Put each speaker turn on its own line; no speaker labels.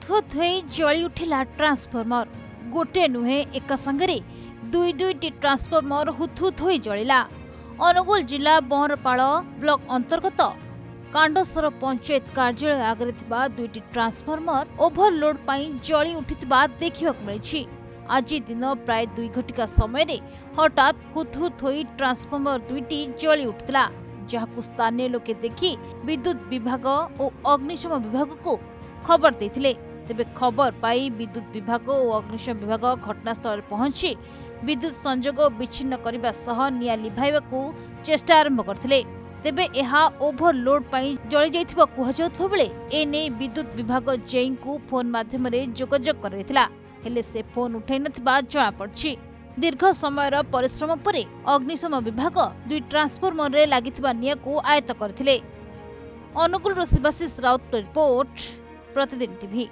हुथुथ होई जଳି उठिला ट्रांसफॉर्मर। गोटे नुहे एका संगरे दुई दुईटी ट्रांसफॉर्मर हुथुथ होई जळिला। अनुगुल जिला बहरपाल ब्लॉक अंतर्गत कांडसर पंचायत कार्यालय आगे थिबा दुईटी ट्रांसफॉर्मर ओभरलोड पाई जळि उठिथिबा देखिबाक मिलिछि। आज दिन प्राय 2 घटिका समय हठात हुथुथ होई ट्रांसफॉर्मर दुईटी जळि उठिला, जहाकु स्थानीय लोके देखि विद्युत विभाग और अग्निशम विभाग को खबर देथिले। तेबे खबर पाई विद्युत विभाग और अग्निशम विभाग घटनास्थल पहुंची विद्युत संजोग विच्छिन्न करने सह निया लिभाइबाकू चेष्टा आरंभ करथिले। तेबे एहा ओभरलोड पाई जळि जाइथिबा कुहाजाउथबा बेले एने विद्युत विभाग जेई को फोन माध्यम रे जोगाजोग करैथिला, हेले से फोन उठाई नथिबा जणा पड़छि। दीर्घ समय परिश्रम परे अग्निशम विभाग दुई ट्रांसफॉर्मर रे लागिथिबा निया को आयत्त करथिले। अनुगुल शिवाशीष राउत रिपोर्ट, प्रतिदिन टीवी।